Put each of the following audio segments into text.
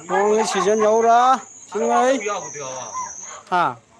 Mong season jauh ra, sini ngai. Ha. Ah.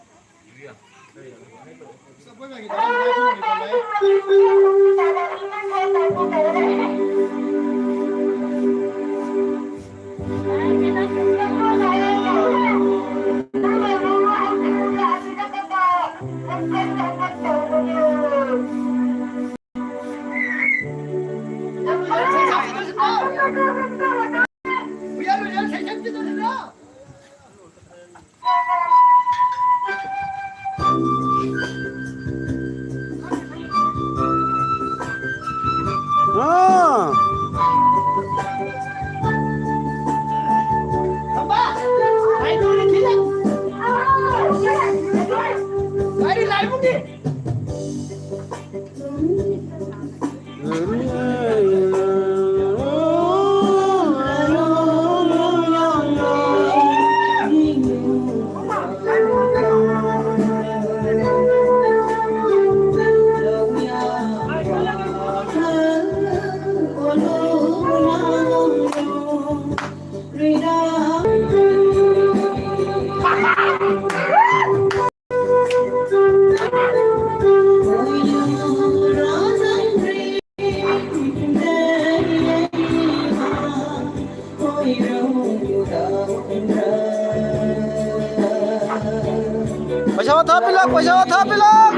पैसा था पिलक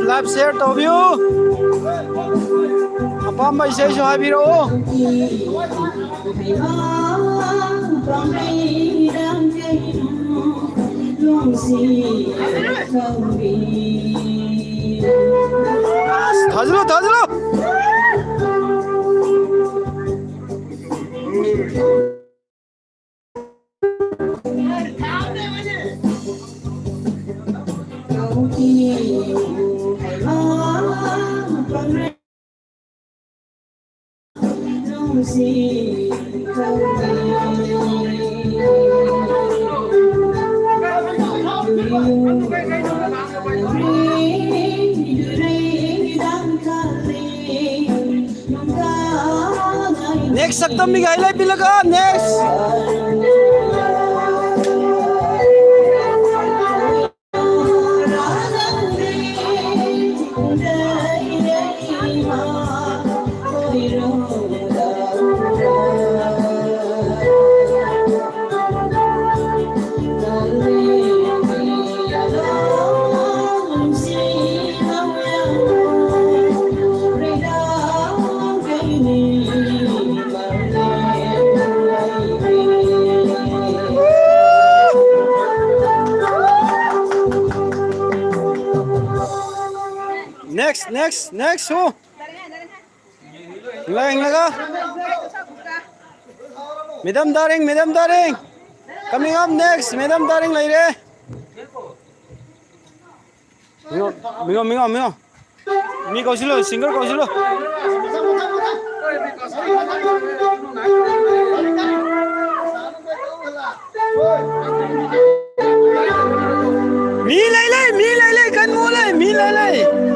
live share taubiu apamba isai so habiro thajlo next saktam mi gailai pilaga next next who Hinga Madam Daring coming up next Madam Daring lai re mingo mi kausilo singer kausilo mi lai kan mo lai mi lai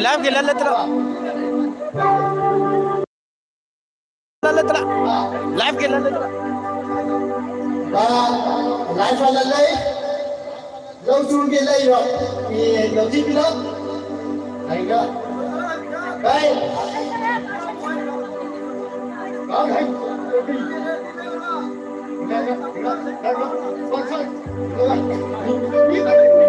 live ke lalle tra live ke lalle tra live lalle lâu chun ke lai rồi thì đầu tiên đi đó thành cơ đây có thành đây con sai biết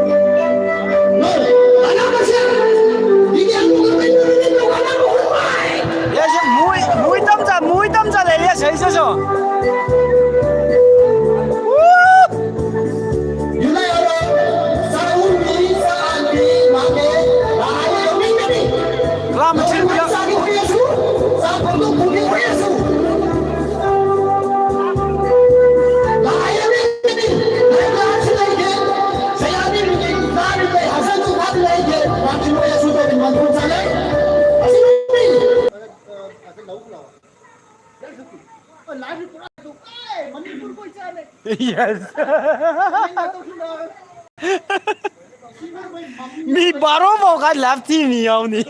yes มีบารอบอกกันลับที่มีเอานี่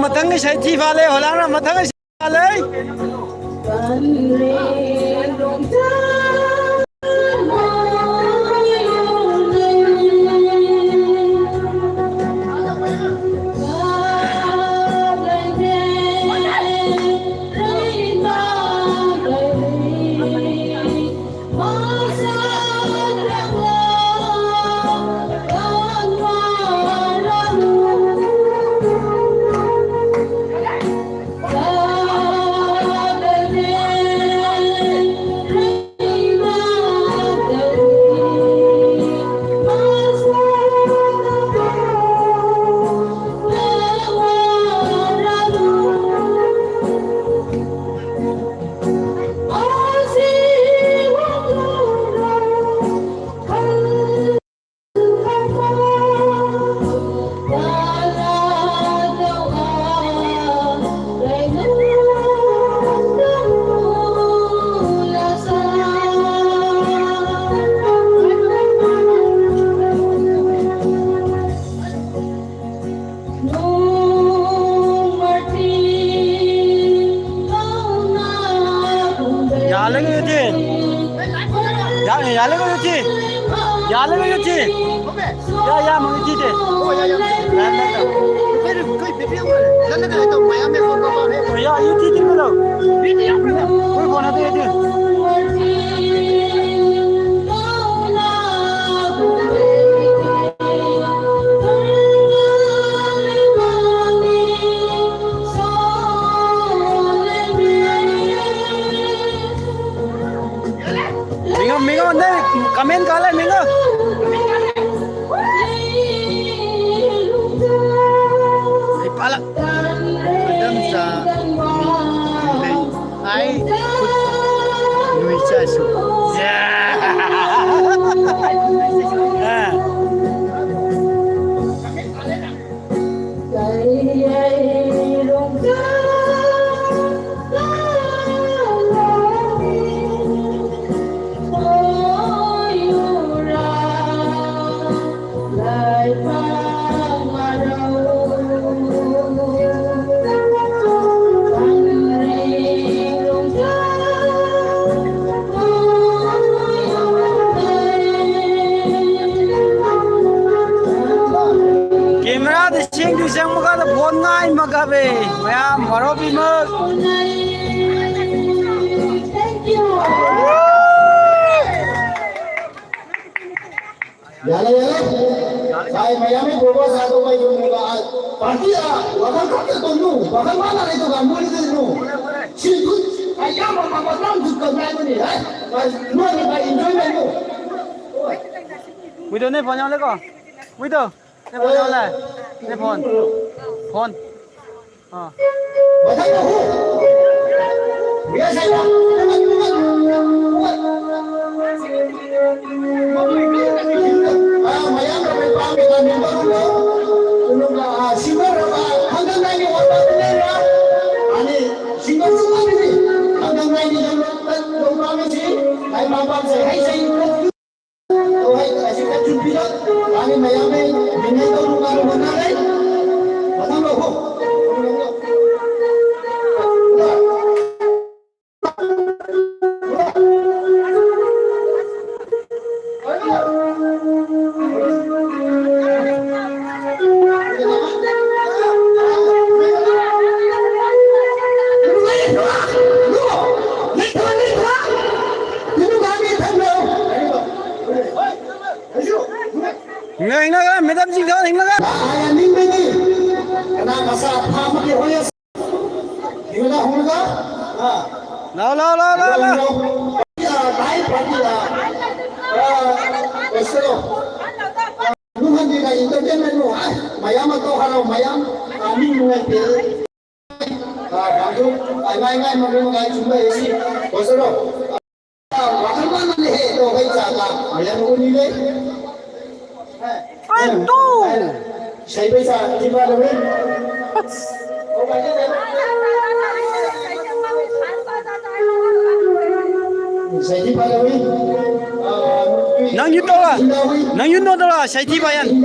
มาทั้งให้ใช้ที่ฟ้าเลยหัวล้างนะมาทั้งให้ใช้ฟ้าเลย야래가 좋지. 야래가 좋지. 야야 먹지 돼. 야야. 거의 배피하고 그래. 야래가 또 마야메 건가 봐. 야 이거 뒤집어라. 뒤집어라. 뭘 보내도 돼. Mingo nih, komen kalian Mingo. Pala. Adam sa ay Luisa su. Ya. Sing du sang maka da phone ngai maka be mayam maro bi ma yala sai mayam ko ba sa to mai du ga party a wakan ka to nu wakan ma na le to ga mo ni nu chi ku ayam ma ma nam du ka ngai ni hai no ni ba enjoy me nu video này phone nhau lấy co video này phone nhau này này phone phone ba thang ko biasa ya mayam ra me pa me ga ni ba nu ga simar ra hanggang ngai ni wa ba ni ra ani 마음방세 하이세이 또 하이까지가 준비다 아니 마야메 민해도 누가로 만나래 만나고 Hình là mấy gì đó hình là 아, 민민이 나 가서 파먹게 호였어 이거다 홍가 아 nào 나이 바뀌다 됐어요 누군지가 인터넷으로 마야마 또 하라고 마얌 민중의 별 방금 ngay mà ngay chúng ta gì có số độ và các bạn này đồ gây trả cả mà em muốn đi đấy anh tu xây bây giờ đi vào đâu đi xây đi vào đâu đi nang yun to là sai thi bayan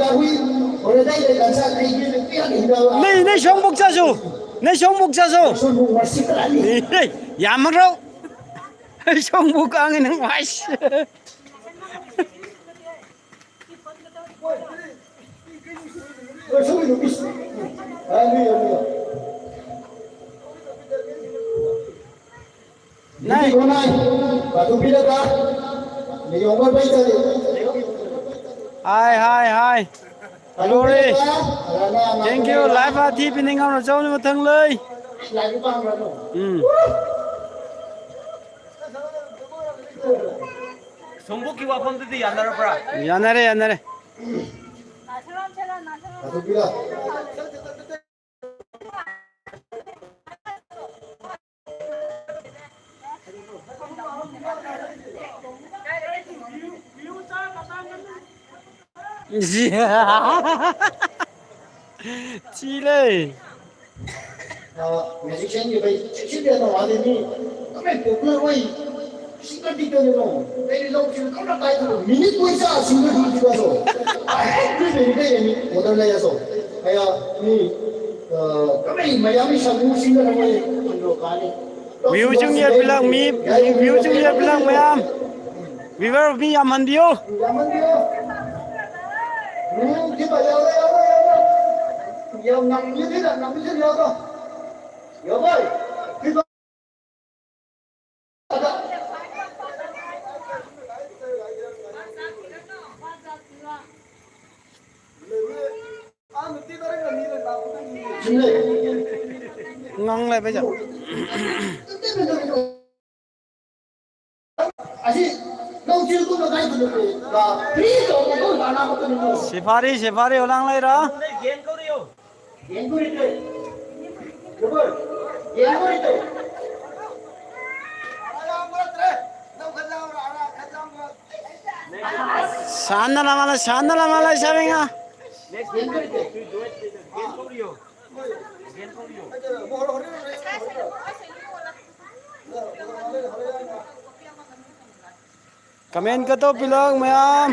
này xong bốc ra rồi này xong bốc ra rồi này giảm mất đâu xong bốc ăn cái nó hoài này và tôi biết đó để ông ơi bây giờ hai Glory thank you live và thi bên ngao là châu nhưng mà thân lơi 정복기 와펀드도 안 나라 옛날에 tôi biết đó chi đây musician như vậy chỉ biết nó là gì các bạn cũng là vậy xin cái đi cho nó đây là lâu chưa có là tay thôi minute cuối giờ xin cái đi cho rồi cái này cái này một lần này rồi hay là ni các bạn mà dám sang mua xin cái này rồi cái view chung ye bilang mi view chung ye bilang mayam viewer mi am handio cái bà giờ nằm như thế là nằm như thế nào thôi hiểu rồi cái ngon lại bây giờ Safari ulang lagi dah. Sandal amala sabinga. Comment ka to bilang mayam.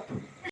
Kau